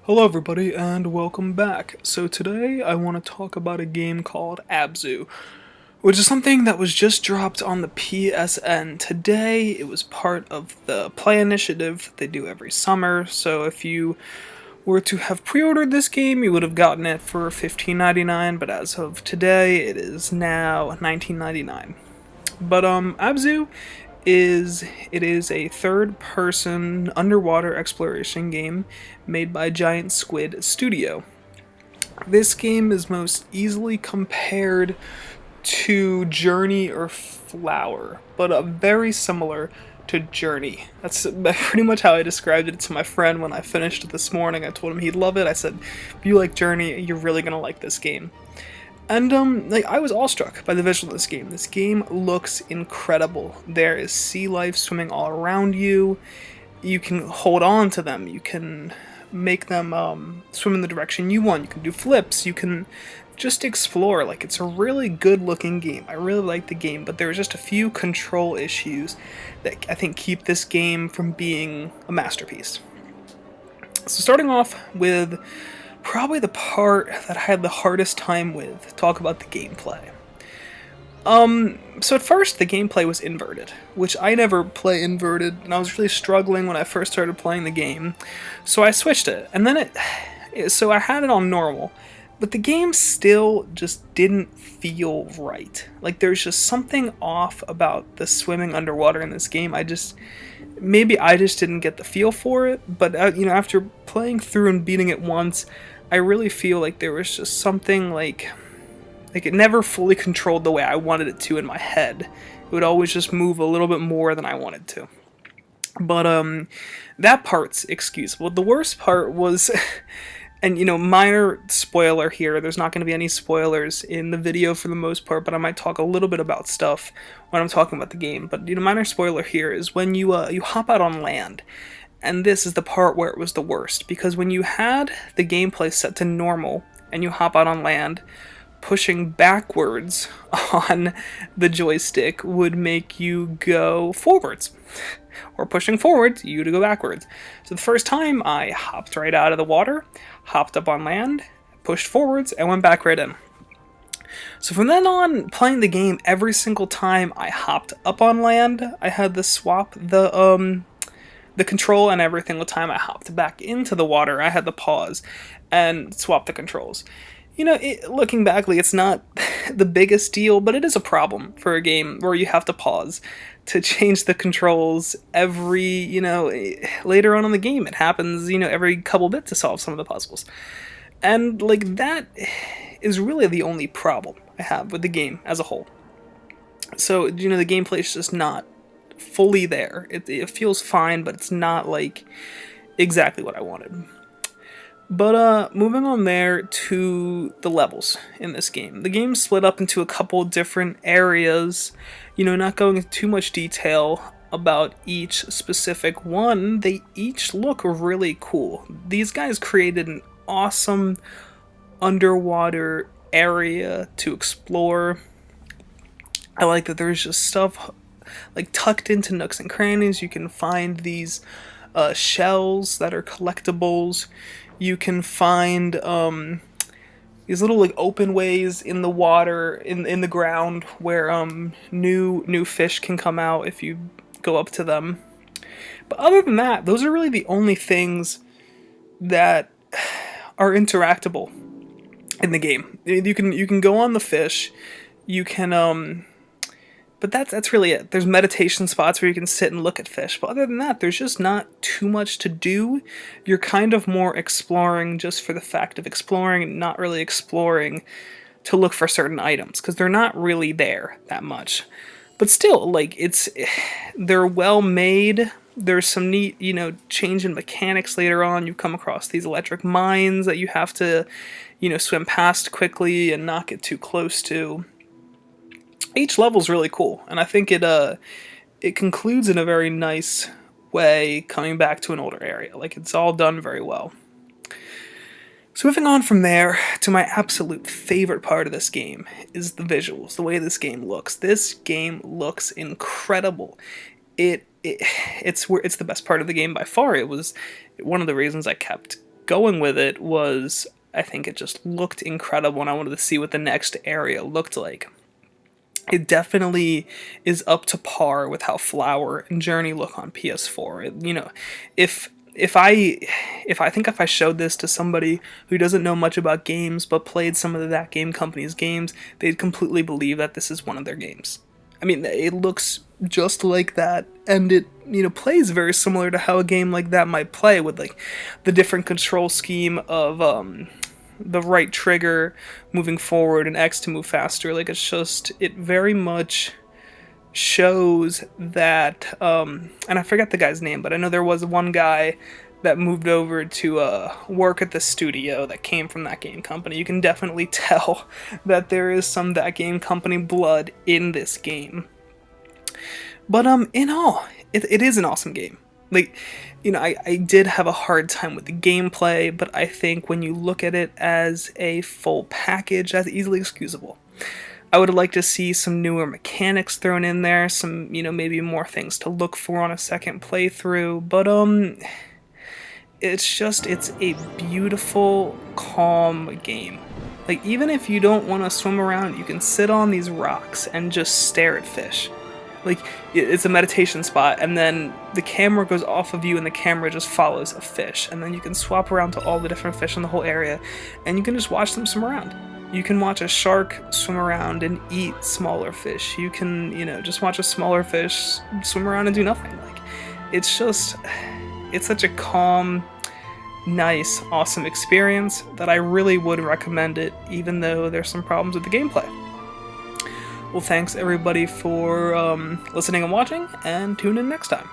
Hello everybody and welcome back. So today I want to talk about a game called Abzu, which is something that was just dropped on the PSN today. It was part of the Play Initiative they do every summer, so if you were to have pre-ordered this game, you would have gotten it for $15.99, but as of today, it is now $19.99. But Abzu is a third-person underwater exploration game made by Giant Squid Studio. This game is most easily compared to Journey or Flower, but very similar to Journey. That's pretty much how I described it to my friend when I finished it this morning. I told him he'd love it. I said, if you like Journey, you're really gonna like this game. And I was awestruck by the visual of this game. This game looks incredible. There is sea life swimming all around you. You can hold on to them. You can make them swim in the direction you want. You can do flips. You can just explore. Like, it's a really good looking game. I really like the game, but there's just a few control issues that I think keep this game from being a masterpiece. So starting off with probably the part that I had the hardest time with, talk about the gameplay. So at first the gameplay was inverted, which I never play inverted, and I was really struggling when I first started playing the game, so I switched it, and then so I had it on normal, but the game still just didn't feel right. Like, there's just something off about the swimming underwater in this game. Maybe I just didn't get the feel for it, but after playing through and beating it once, I really feel like there was just something like it never fully controlled the way I wanted it to in my head. It would always just move a little bit more than I wanted to. But that part's excusable. The worst part was and minor spoiler here, there's not going to be any spoilers in the video for the most part, but I might talk a little bit about stuff when I'm talking about the game. But minor spoiler here is when you hop out on land. And this is the part where it was the worst, because when you had the gameplay set to normal and you hop out on land, pushing backwards on the joystick would make you go forwards. Or pushing forwards, you to go backwards. So the first time I hopped right out of the water, hopped up on land, pushed forwards, and went back right in. So from then on, playing the game, every single time I hopped up on land, I had to swap the control, and every single time I hopped back into the water, I had to pause and swap the controls. Looking back, it's not the biggest deal, but it is a problem for a game where you have to pause to change the controls every, later on in the game. It happens, every couple bits to solve some of the puzzles. And, that is really the only problem I have with the game as a whole. So, the gameplay is just not fully there. It feels fine, but it's not, exactly what I wanted. But moving on there to the levels in this game. The game's split up into a couple different areas, not going into too much detail about each specific one. They each look really cool. These guys created an awesome underwater area to explore. I like that there's just stuff tucked into nooks and crannies. You can find these shells that are collectibles. You can find these little open ways in the water, in the ground, where new fish can come out if you go up to them. But other than that, those are really the only things that are interactable in the game. You can go on the fish. You can but that's really it. There's meditation spots where you can sit and look at fish. But other than that, there's just not too much to do. You're kind of more exploring just for the fact of exploring, and not really exploring to look for certain items, because they're not really there that much. But still, they're well made. There's some neat, change in mechanics later on. You come across these electric mines that you have to, swim past quickly and not get too close to. Each level's really cool, and I think it concludes in a very nice way, coming back to an older area. It's all done very well. So moving on from there to my absolute favorite part of this game is the visuals, the way this game looks. This game looks incredible. It's the best part of the game by far. It was one of the reasons I kept going with it was, I think it just looked incredible, and I wanted to see what the next area looked like. It definitely is up to par with how Flower and Journey look on PS4. If if I if I showed this to somebody who doesn't know much about games but played some of that game company's games, they'd completely believe that this is one of their games. I mean, it looks just like that, and it plays very similar to how a game like that might play, with like the different control scheme of the right trigger moving forward and X to move faster. Like, it very much shows that, and I forget the guy's name, but I know there was one guy that moved over to work at the studio that came from that game company. You can definitely tell that there is some that game company blood in this game. But in all, it is an awesome game. Like, I did have a hard time with the gameplay, but I think when you look at it as a full package, that's easily excusable. I would like to see some newer mechanics thrown in there, some, maybe more things to look for on a second playthrough, but it's a beautiful, calm game. Like, even if you don't want to swim around, you can sit on these rocks and just stare at fish. Like, it's a meditation spot, and then the camera goes off of you and the camera just follows a fish, and then you can swap around to all the different fish in the whole area, and you can just watch them swim around. You can watch a shark swim around and eat smaller fish. You can, just watch a smaller fish swim around and do nothing. Like, it's such a calm, nice, awesome experience that I really would recommend it, even though there's some problems with the gameplay. Well, thanks everybody for listening and watching, and tune in next time.